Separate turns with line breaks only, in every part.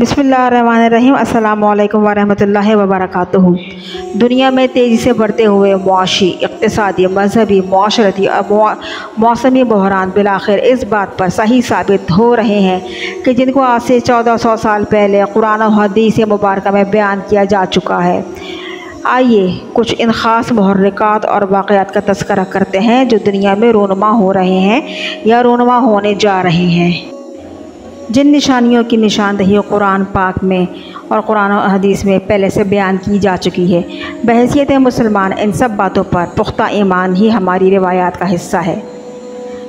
बिस्मिल्लाहिर्रहमानिर्रहीम। अस्सलामु अलैकुम वरहमतुल्लाहि वबरकातुहू। दुनिया में तेज़ी से बढ़ते हुए मुआशी, इक़्तिसादी, मजहबी, माशरती और मौसमी बहरान बिलाखिर इस बात पर सही साबित हो रहे हैं कि जिनको आज से 1400 साल पहले कुरान और हदीस मुबारक में बयान किया जा चुका है। आइए कुछ इन ख़ास मुहर्रिकात और वाक़यात का तज़किरा करते हैं जो दुनिया में रूनुमा हो रहे हैं या रूनुमा होने जा रहे हैं। जिन निशानियों की निशानदही कुरान पाक में और कुरान और हदीस में पहले से बयान की जा चुकी है, बहैसियत मुसलमान इन सब बातों पर पुख्ता ईमान ही हमारी रिवायात का हिस्सा है।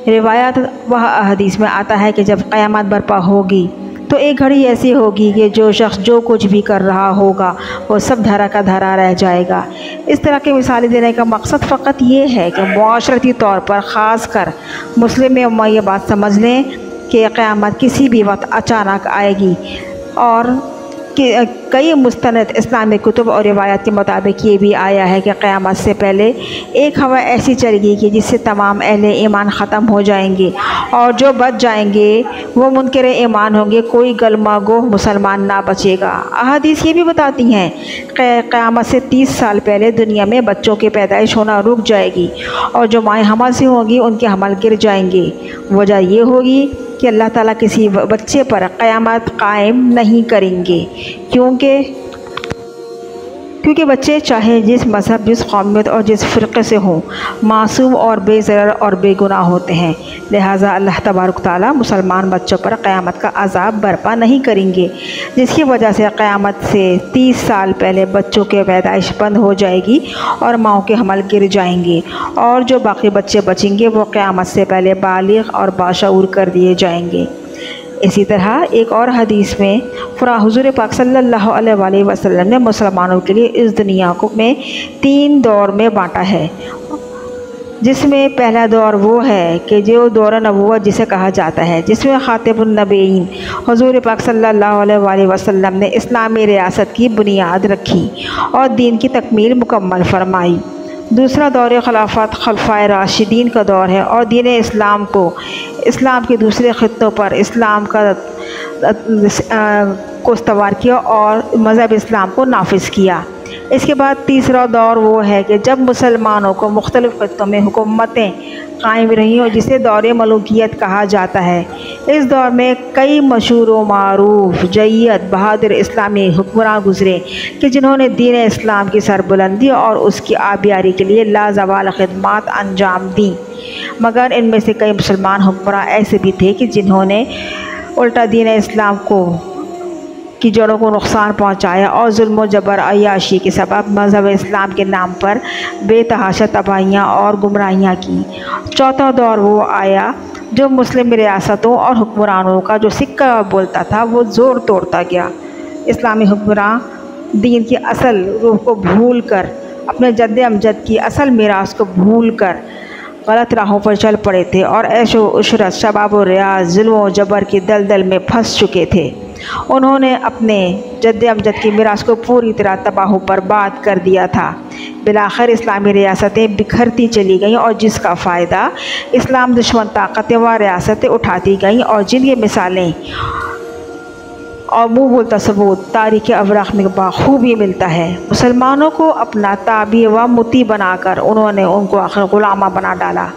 रिवायात वह हदीस में आता है कि जब क़यामत बर्पा होगी तो एक घड़ी ऐसी होगी कि जो शख्स जो कुछ भी कर रहा होगा वो सब धरा का धरा रह जाएगा। इस तरह की मिसालें देने का मकसद फ़कत ये है कि मुआशरती तौर पर ख़ास कर मुस्लिम उम्मा ये बात समझ लें कि क़यामत किसी भी वक्त अचानक आएगी और कई मुस्तनद इस्लामी कुतुब और रिवायत के मुताबिक ये भी आया है कि क़यामत से पहले एक हवा ऐसी चलेगी कि जिससे तमाम अहले ईमान ख़त्म हो जाएंगे और जो बच जाएंगे वो मुनकर ईमान होंगे, कोई गलमागोह मुसलमान ना बचेगा। अहादीस ये भी बताती हैं कि क़यामत से 30 साल पहले दुनिया में बच्चों की पैदाइश होना रुक जाएगी और जो माएँ हमल से होंगी उनके हमल गिर जाएंगे। वजह ये होगी कि अल्लाह ताला किसी बच्चे पर क़यामत कायम नहीं करेंगे, क्योंकि बच्चे चाहे जिस मज़हब, जिस कौमियत और जिस फ़िरक़े से हों, मासूम और बेज़रर और बेगुनाह होते हैं। लिहाजा अल्लाह तबारक ताला मुसलमान बच्चों पर क़यामत का अज़ाब बर्पा नहीं करेंगे, जिसकी वजह से क़यामत से 30 साल पहले बच्चों के पैदाइश बंद हो जाएगी और माओं के हमल गिर जाएंगे और जो बाकी बच्चे बचेंगे वो क़यामत से पहले बालिग़ और बाशऊर कर दिए जाएंगे। इसी तरह एक और हदीस में हुज़ूर पाक सल्लल्लाहु अलैहि वसल्लम ने मुसलमानों के लिए इस दुनिया को में 3 दौर में बांटा है, जिसमें पहला दौर वो है कि जो दौर नबूवत जिसे कहा जाता है, जिसमें ख़ातिमुन नबीयीन हुज़ूर पाक सल्लल्लाहु अलैहि वसल्लम ने इस्लामी रियासत की बुनियाद रखी और दीन की तकमील मुकम्मल फरमाई। दूसरा दौर खिलाफत खलफाए राशिदीन का दौर है और दीन इस्लाम को इस्लाम के दूसरे ख़ित्तों पर इस्लाम को इस्तवार किया और मज़हब इस्लाम को नाफिज किया। इसके बाद तीसरा दौर वो है कि जब मुसलमानों को मुख्तलिफ़ ख़ित्तों में हुकूमतें कायम रही और जिसे दौर मलूकियत कहा जाता है। इस दौर में कई मशहूर व मारूफ जय्यद बहादुर इस्लामी हुक्मरान गुज़रे कि जिन्होंने दीन इस्लाम की सरबुलंदी और उसकी आबियारी के लिए लाजवाल खिदमात अंजाम दी, मगर इनमें से कई मुसलमान हुक्मरान ऐसे भी थे कि जिन्होंने उल्टा दीन इस्लाम की जड़ों को नुकसान पहुँचाया और जुल्म जबर अय्याशी के सबब मज़हब इस्लाम के नाम पर बेतहाशा तबाहियाँ और गुमराहियाँ की। चौथा दौर वो आया जो मुस्लिम रियासतों और हुक्मरानों का जो सिक्का बोलता था वो ज़ोर तोड़ता गया। इस्लामी हुक्मरान दीन की असल रूह को भूल कर, अपने जद्द अमजद की असल मीरास को भूल कर गलत राहों पर चल पड़े थे और ऐशो उशरत, शबाब और रियाज, जुल्म और जबर की दलदल में फंस चुके थे। उन्होंने अपने जद्द अमजद की मीरास को पूरी तरह तबाह बर्बाद कर दिया था। बिलाखिर इस्लामी रियासतें बिखरती चली गईं और जिसका फ़ायदा इस्लाम दुश्मन ताकतें व रियासतें उठाती गईं और जिनकी मिसालें और मुँह बोलता सबूत तारीख़ अवराक़ में बाखूबी मिलता है। मुसलमानों को अपना ताबी व मुती बनाकर उन्होंने उनको आखिर ग़ुलामा बना डाला।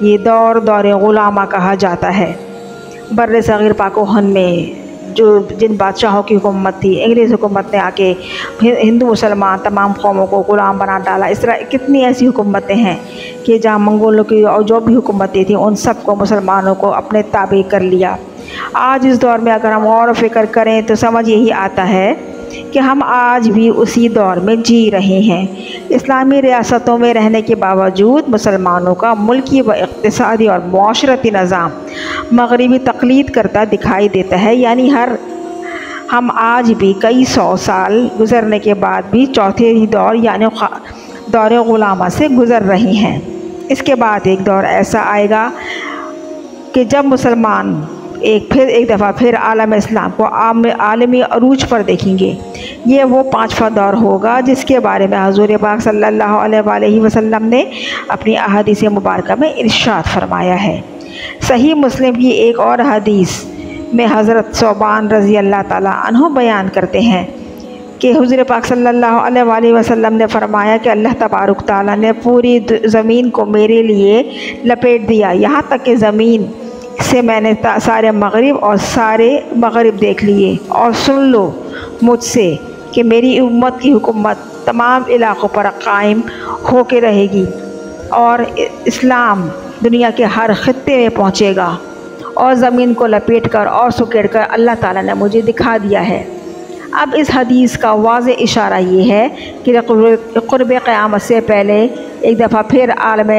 ये दौर ग़ुलामा कहा जाता है। बर्रे सग़ीर पाकोहन में जिन बादशाहों की हुकूमत थी, अंग्रेज़ हुकूमत ने आके हिंदू मुसलमान तमाम कौमों को ग़ुलाम बना डाला। इस तरह कितनी ऐसी हुकूमतें हैं कि जहाँ मंगोलों की और जो भी हुकूमतें थीं उन सब को मुसलमानों को अपने ताबे कर लिया। आज इस दौर में अगर हम और फ़िक्र करें तो समझ यही आता है कि हम आज भी उसी दौर में जी रहे हैं। इस्लामी रियासतों में रहने के बावजूद मुसलमानों का मुल्की व इक़्तिसादी और मुआशरती निज़ाम मग़रिबी तक़लीद करता दिखाई देता है। यानी हम आज भी कई 100 साल गुज़रने के बाद भी चौथे ही दौर यानी दौर ग़ुलामा से गुज़र रहे हैं। इसके बाद एक दौर ऐसा आएगा कि जब मुसलमान एक दफ़ा फिर आलम इस्लाम को आलमी अरूज पर देखेंगे। ये वो 5वां दौर होगा जिसके बारे में हुज़ूर पाक सल्लल्लाहु अलैहि वसल्लम ने अपनी अहादीस मुबारक में इरशाद फरमाया है। सही मुस्लिम की एक और हदीस में हज़रत सौबान रज़ी अल्लाह ताला अन्हु बयान करते हैं कि हुज़ूर पाक सल्लल्लाहु अलैहि वसल्लम ने फरमाया कि अल्लाह तबारक ताला ने पूरी ज़मीन को मेरे लिए लपेट दिया, यहाँ तक कि ज़मीन से मैंने सारे मगरिब और सारे मगरिब देख लिए। और सुन लो मुझसे कि मेरी उम्मत की हुकूमत तमाम इलाक़ों पर कायम होके रहेगी और इस्लाम दुनिया के हर ख़ित्ते में पहुँचेगा। और ज़मीन को लपेट कर और सुकेड़ कर अल्लाह ताला ने मुझे दिखा दिया है। अब इस हदीस का वाज़ेह इशारा ये है कि क़ुर्ब क़यामत से पहले एक दफ़ा फिर आलम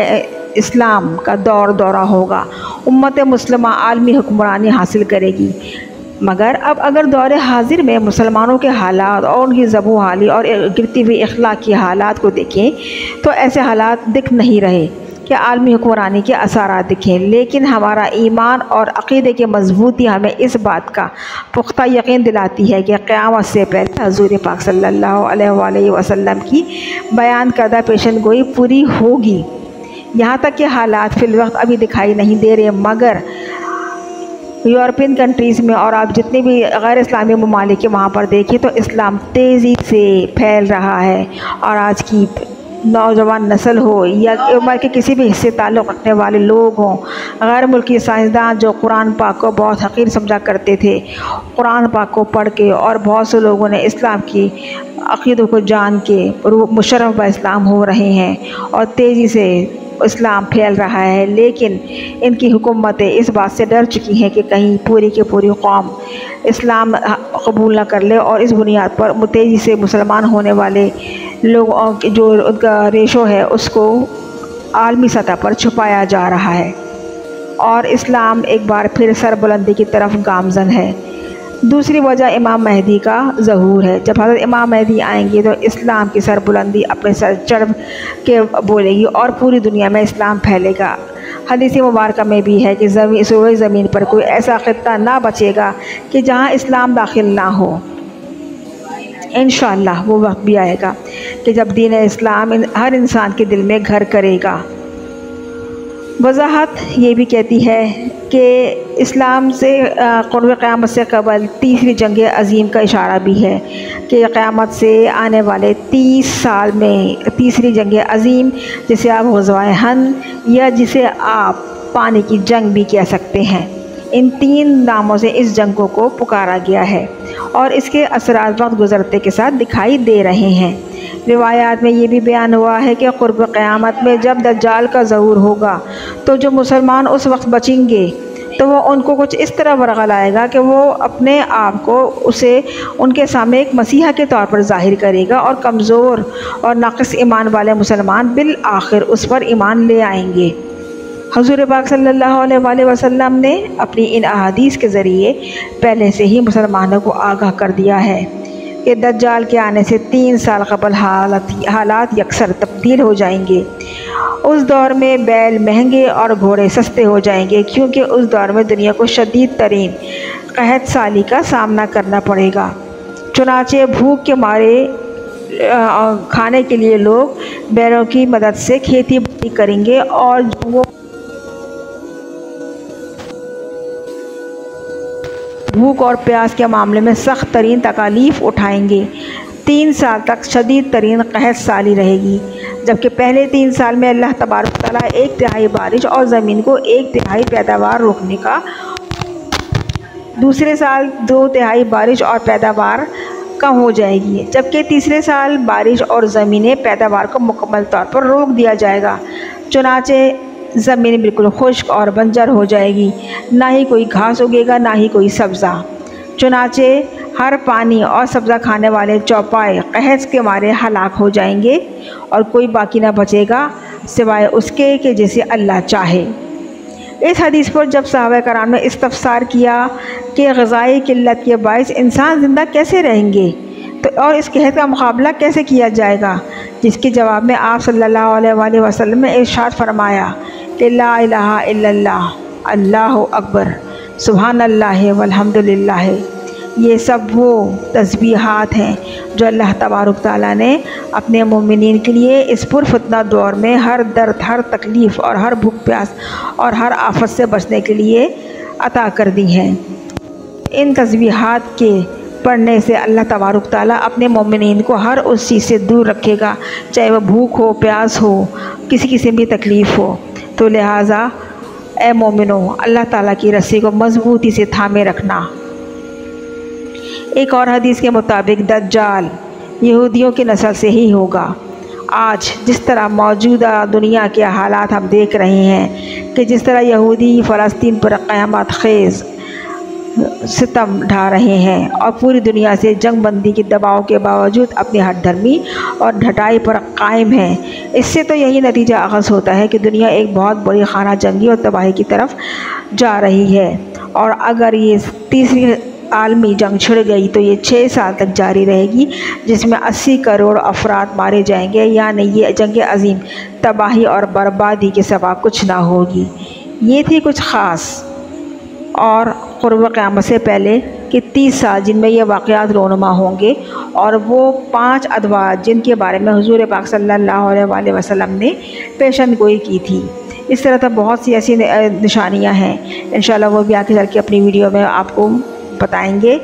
इस्लाम का दौरा होगा। उम्मत मुस्लिमा आलमी हुक्मरानी हासिल करेगी। मगर अब अगर दौर हाजिर में मुसलमानों के हालात और उनकी ज़बू हाली और गिरती हुई अखलाक़ी हालात को देखें तो ऐसे हालात दिख नहीं रहे कि आलमी हुक्मरानी के असरात दिखें। लेकिन हमारा ईमान और अक़ीदे की मजबूती हमें इस बात का पुख्ता यकीन दिलाती है कि क़यामत से पहले हुज़ूर पाक सल्लल्लाहु अलैहि वसल्लम की बयान करदा पेशन गोई पूरी होगी। यहाँ तक कि हालात फ़िलवक्त अभी दिखाई नहीं दे रहे, मगर यूरोपियन कंट्रीज़ में और आप जितने भी गैर इस्लामी ममालिक के वहाँ पर देखें तो इस्लाम तेज़ी से फैल रहा है। और आज की नौजवान नस्ल हो या उम्र के किसी भी हिस्से ताल्लुक़ रखने वाले लोग हों, गैर मुल्की साइंसदान जो कुरान पाक को बहुत हक़ीर समझा करते थे, कुरान पाक को पढ़ के और बहुत से लोगों ने इस्लाम की अक़ीदों को जान के मुशर्रफ़ ब इस्लाम हो रहे हैं और तेज़ी से इस्लाम फैल रहा है। लेकिन इनकी हुकूमतें इस बात से डर चुकी हैं कि कहीं पूरी की पूरी कौम इस्लाम कबूल न कर ले और इस बुनियाद पर तेज़ी से मुसलमान होने वाले लोगों की जो उनका रेशो है उसको आलमी सतह पर छुपाया जा रहा है और इस्लाम एक बार फिर सरबुलंदी की तरफ गामज़न है। दूसरी वजह इमाम महदी का ज़हूर है। जब हज़रत इमाम महदी आएंगे तो इस्लाम की सरबुलंदी अपने सर चढ़ के बोलेगी और पूरी दुनिया में इस्लाम फैलेगा। हदीस मुबारक में भी है कि सूरज ज़मीन पर कोई ऐसा ख़ित्ता ना बचेगा कि जहाँ इस्लाम दाखिल ना हो। इंशाअल्लाह वो वक्त भी आएगा कि जब दीन इस्लाम हर इंसान के दिल में घर करेगा। वजाहत ये भी कहती है कि इस्लाम से क़ुर्ब क़यामत से क़बल तीसरी जंग अज़ीम का इशारा भी है कि क़यामत से आने वाले 30 साल में तीसरी जंग अज़ीम, जिसे आप ग़ज़वाए हंद या जिसे आप पानी की जंग भी कह सकते हैं, इन 3 नामों से इस जंग को पुकारा गया है और इसके असरात वक्त गुज़रते के साथ दिखाई दे रहे हैं। रिवायात में ये भी बयान हुआ है कि क़ुर्ब क़यामत में जब दज्जाल का ज़हूर होगा तो जो मुसलमान उस वक्त बचेंगे तो वो उनको कुछ इस तरह वरग़ल आएगा कि वो अपने आप को उसे उनके सामने एक मसीहा के तौर पर ज़ाहिर करेगा और कमज़ोर और नाक़िस ईमान वाले मुसलमान बिल आखिर उस पर ईमान ले आएंगे। हुज़ूर पाक सल्लल्लाहु अलैहि वसल्लम ने अपनी इन अहादीस के ज़रिए पहले से ही मुसलमानों को आगाह कर दिया है कि दज्जाल के आने से 3 साल कबल हालात यकसर तब्दील हो जाएंगे। उस दौर में बैल महंगे और घोड़े सस्ते हो जाएंगे, क्योंकि उस दौर में दुनिया को शदीद तरीन कहत साली का सामना करना पड़ेगा। चुनाचे भूख के मारे खाने के लिए लोग बैलों की मदद से खेती बाड़ी करेंगे और वो भूख और प्यास के मामले में सख्त तरीन तकालीफ उठाएंगे। 3 साल तक शदीद तरीन कहत साली रहेगी, जबकि पहले 3 साल में अल्लाह तबारक तआला 1/3 बारिश और ज़मीन को 1/3 पैदावार रोकने का, दूसरे साल 2/3 बारिश और पैदावार कम हो जाएगी, जबकि तीसरे साल बारिश और ज़मीनी पैदावार को मुकम्मल तौर पर रोक दिया जाएगा। चुनाचे ज़मीन बिल्कुल खुश्क और बंजर हो जाएगी, ना ही कोई घास उगेगा ना ही कोई सब्ज़ा। चुनाचे हर पानी और सब्ज़ा खाने वाले चौपाए कहत के मारे हलाक हो जाएंगे और कोई बाकी ना बचेगा सिवाय उसके कि जिसे अल्लाह चाहे। इस हदीस पर जब सहाबा कराम ने इस्तफसार किया कि ग़िज़ाई किल्लत के बाइस इंसान ज़िंदा कैसे रहेंगे तो और इस कहत का मुकाबला कैसे किया जाएगा, जिसके जवाब में आप सल्लल्लाहु अलैहि वसल्लम ने इरशाद फरमाया कि ला इलाहा इल्लल्लाह अल्लाहु अकबर सुबहानल्लाह वल्हम्दुलिल्लाह। ये सब वो तस्बीहात हैं जो अल्लाह तबारक तआला ने अपने मोमिनीन के लिए इस पुरफितना दौर में हर दर्द, हर तकलीफ़ और हर भूख प्यास और हर आफत से बचने के लिए अता कर दी हैं। इन तस्बीहात के पढ़ने से अल्लाह तबारक ताला अपने मोमिनीन को हर उस चीज़ से दूर रखेगा, चाहे वह भूख हो, प्यास हो, किसी किस्म की तकलीफ़ हो। तो लिहाजा ए मोमिनो, अल्लाह ताला की रस्सी को मज़बूती से थामे रखना। एक और हदीस के मुताबिक दज्जाल यहूदियों की नस्ल से ही होगा। आज जिस तरह मौजूदा दुनिया के हालात हम देख रहे हैं कि जिस तरह यहूदी फ़लस्तीन पर क़यामत ख़ेज़ सितम ढा रहे हैं और पूरी दुनिया से जंग बंदी के दबाव के बावजूद अपनी हठधर्मी और ढटाई पर कायम हैं, इससे तो यही नतीजा अख़ज़ होता है कि दुनिया एक बहुत बड़ी खाना जंगी और तबाही की तरफ जा रही है। और अगर ये तीसरी आलमी जंग छिड़ गई तो ये 6 साल तक जारी रहेगी, जिसमें 80 करोड़ अफराद मारे जाएंगे। यानी ये जंग अज़ीम तबाही और बर्बादी के सिवा कुछ ना होगी। ये थी कुछ ख़ास और क़ुर्ब क़यामत से पहले कि 30 साल जिनमें ये वाक़यात रोनुमा होंगे, और वो 5 अदवात जिनके बारे में हुज़ूर पाक सल्लल्लाहु अलैहि वसल्लम ने पेशन गोई की थी। इस तरह तो बहुत सी ऐसी निशानियाँ हैं, इंशाअल्लाह वो भी आगे चल के अपनी वीडियो में आपको बताएंगे।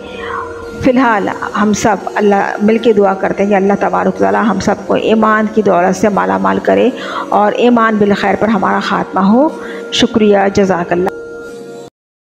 फ़िलहाल हम सब अल्लाह मिल के दुआ करते हैं कि अल्लाह तबारक तआला हम सब को ईमान की दौलत से माला माल करे और ईमान बिल खैर पर हमारा ख़ात्मा हो। शुक्रिया, जज़ाकल्लाह।